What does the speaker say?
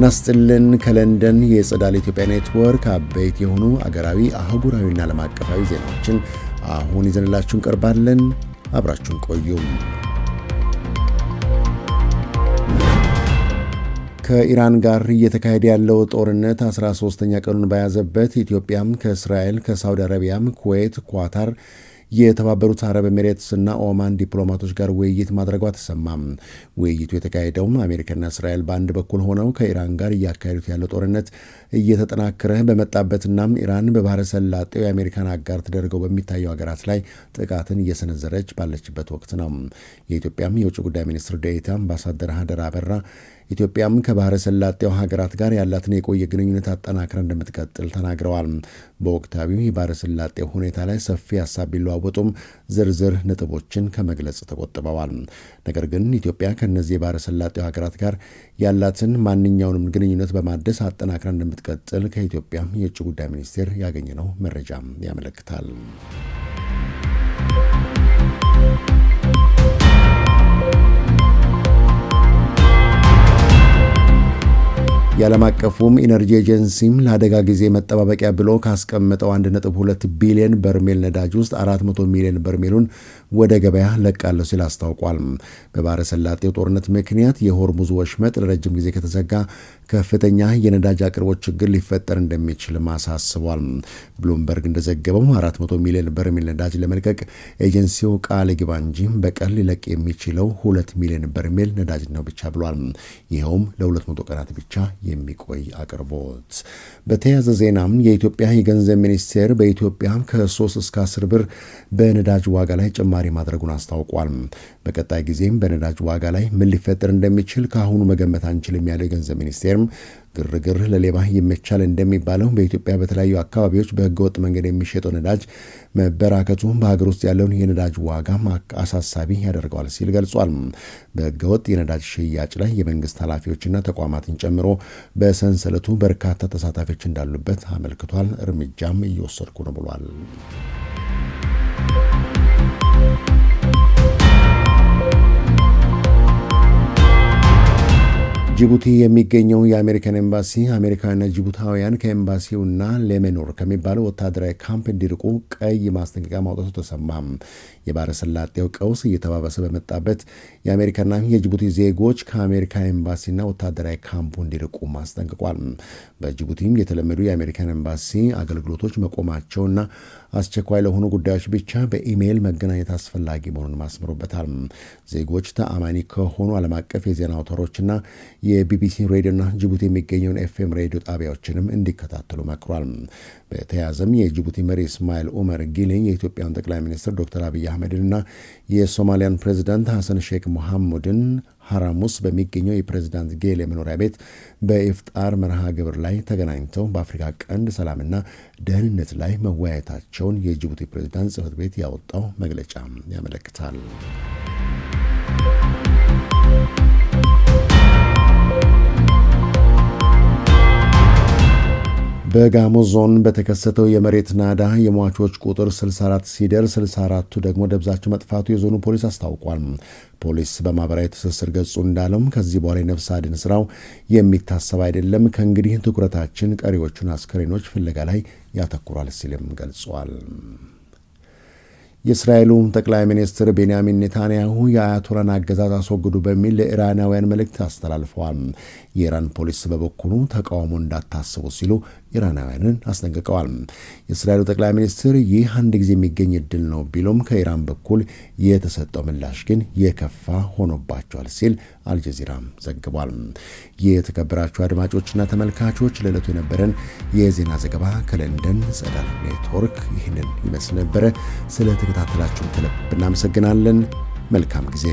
ጤና ይስጥልን። ከለንደን የጸዳል ኢትዮጵያ ኔትወርክ አበይት የሆኑ አገራዊ አህጉራዊና ዓለም አቀፋዊ ዜናዎችን አሁን ይዘንላችሁ እንቀርባለን። አብራችሁን ቆዩ። ከኢራን ጋር እየተካሄደ ያለው ጦርነት 13ኛ ቀኑን በያዘበት ኢትዮጵያም ከእስራኤል፣ ከሳውዲ አረቢያም፣ ኩዌት፣ ኳታር፣ የተባበሩት አረብ ኤሚሬትስና ኦማን ዲፕሎማቶች ጋር ውይይት ማድረጓ ተሰማም። ውይይቱ የተካሄደው አሜሪካና እስራኤል በአንድ በኩል ሆነው ከኢራን ጋር እያካሄዱት ያለው ጦርነት እየተጠናከረ በመጣበትና ኢራን በባህረ ሰላጤው የአሜሪካን አጋር ተደርገው በሚታዩ ሀገራት ላይ ጥቃትን እየሰነዘረች ባለችበት ወቅት ነው። የኢትዮጵያም የውጭ ጉዳይ ሚኒስትር ዴኤታ አምባሳደር ሀደራ አበራ ኢትዮጵያም ከባህረ ሰላጤው ሀገራት ጋር ያላትን የቆየ ግንኙነት አጠናክራ እንደምትቀጥል ተናግረዋል። በወቅታዊው የባህረ ሰላጤው ሁኔታ ላይ ሰፊ ሀሳብ ቢለዋወጡም ዝርዝር ነጥቦችን ከመግለጽ ተቆጥበዋል። ነገር ግን ኢትዮጵያ ከእነዚህ የባህረ ሰላጤው ሀገራት ጋር ያላትን ማንኛውንም ግንኙነት በማደስ አጠናክራ እንደምትቀጥል ከኢትዮጵያ የውጭ ጉዳይ ሚኒስቴር ያገኘነው መረጃም ያመለክታል። የዓለም አቀፉም ኢነርጂ ኤጀንሲም ለአደጋ ጊዜ መጠባበቂያ ብሎ ካስቀመጠው 1.2 ቢሊዮን በርሜል ነዳጅ ውስጥ 400 ሚሊዮን በርሜሉን ወደ ገበያ ለቃለሁ ሲል አስታውቋል። በባህረ ሰላጤው ጦርነት ምክንያት የሆርሙዝ ወሽመጥ ለረጅም ጊዜ ከተዘጋ ከፍተኛ የነዳጅ አቅርቦት ችግር ሊፈጠር እንደሚችል አሳስቧል። ብሉምበርግ እንደዘገበው 400 ሚሊዮን በርሜል ነዳጅ ለመልቀቅ ኤጀንሲው ቃል ይግባ እንጂ በቀን ሊለቅ የሚችለው 2 ሚሊዮን በርሜል ነዳጅ ነው ብቻ ብሏል። ይኸውም ለ200 ቀናት ብቻ የሚቆይ አቅርቦት። በተያያዘ ዜናም የኢትዮጵያ የገንዘብ ሚኒስቴር በኢትዮጵያ ከ3 እስከ 10 ብር በነዳጅ ዋጋ ላይ ጭማሪ ማድረጉን አስታውቋል። በቀጣይ ጊዜም በነዳጅ ዋጋ ላይ ምን ሊፈጠር እንደሚችል ከአሁኑ መገመት አንችልም ያለው የገንዘብ ሚኒስቴር ግርግር ለሌባ ይመቻል እንደሚባለው በኢትዮጵያ በተለያዩ አካባቢዎች በህገወጥ መንገድ የሚሸጠው ነዳጅ መበራከቱ በሀገር ውስጥ ያለውን የነዳጅ ዋጋ አሳሳቢ ያደርገዋል ሲል ገልጿል። በህገወጥ የነዳጅ ሽያጭ ላይ የመንግስት ኃላፊዎችና ተቋማትን ጨምሮ በሰንሰለቱ በርካታ ተሳታፊዎች እንዳሉበት አመልክቷል። እርምጃም እየወሰድኩ ነው ብሏል። ጅቡቲ የሚገኘው የአሜሪካን ኤምባሲ አሜሪካውያንና ጅቡታውያን ከኤምባሲውና ሌሜኖር ከሚባለው ወታደራዊ ካምፕ እንዲርቁ ቀይ ማስጠንቀቂያ ማውጣቱ ተሰማም። የባህረ ሰላጤው ቀውስ እየተባባሰ በመጣበት የአሜሪካና የጅቡቲ ዜጎች ከአሜሪካ ኤምባሲና ወታደራዊ ካምፑ እንዲርቁ ማስጠንቅቋል። በጅቡቲም የተለመዱ የአሜሪካን ኤምባሲ አገልግሎቶች መቆማቸውና አስቸኳይ ለሆኑ ጉዳዮች ብቻ በኢሜይል መገናኘት አስፈላጊ መሆኑን ማስምሮበታል። ዜጎች ተአማኒ ከሆኑ ዓለም አቀፍ የዜና አውታሮችና የቢቢሲ ሬዲዮና ጅቡቲ የሚገኘውን ኤፍኤም ሬዲዮ ጣቢያዎችንም እንዲከታተሉ መክሯል። በተያያዘም የጅቡቲ መሪ እስማኤል ኡመር ጊሌኝ የኢትዮጵያን ጠቅላይ ሚኒስትር ዶክተር አብይ አህመድንና የሶማሊያን ፕሬዚዳንት ሐሰን ሼክ መሐሙድን ሐራሙስ በሚገኘው የፕሬዚዳንት ጌሌ መኖሪያ ቤት በኢፍጣር መርሃ ግብር ላይ ተገናኝተው በአፍሪካ ቀንድ ሰላምና ደህንነት ላይ መወያየታቸውን የጅቡቲ ፕሬዚዳንት ጽሕፈት ቤት ያወጣው መግለጫ ያመለክታል። በጋሞ ዞን በተከሰተው የመሬት ናዳ የሟቾች ቁጥር 64 ሲደርስ 64ቱ ደግሞ ደብዛቸው መጥፋቱ የዞኑ ፖሊስ አስታውቋል። ፖሊስ በማህበራዊ ትስስር ገጹ እንዳለም ከዚህ በኋላ የነፍስ አድን ስራው የሚታሰብ አይደለም፣ ከእንግዲህ ትኩረታችን ቀሪዎቹን አስከሬኖች ፍለጋ ላይ ያተኩራል ሲልም ገልጿል። የእስራኤሉ ጠቅላይ ሚኒስትር ቤንያሚን ኔታንያሁ የአያቶላን አገዛዝ አስወግዱ በሚል ለኢራናውያን መልእክት አስተላልፈዋል። የኢራን ፖሊስ በበኩሉ ተቃውሞ እንዳታስቡ ሲሉ ኢራናውያንን አስጠንቅቀዋል። የእስራኤሉ ጠቅላይ ሚኒስትር ይህ አንድ ጊዜ የሚገኝ እድል ነው ቢሉም ከኢራን በኩል የተሰጠው ምላሽ ግን የከፋ ሆኖባቸዋል ሲል አልጀዚራም ዘግቧል። የተከበራችሁ አድማጮችና ተመልካቾች ለዕለቱ የነበረን የዜና ዘገባ ከለንደን ጸዳል ኔትወርክ ይህንን ይመስል ነበረ። ስለተከታተላችሁን ከልብ እናመሰግናለን። መልካም ጊዜ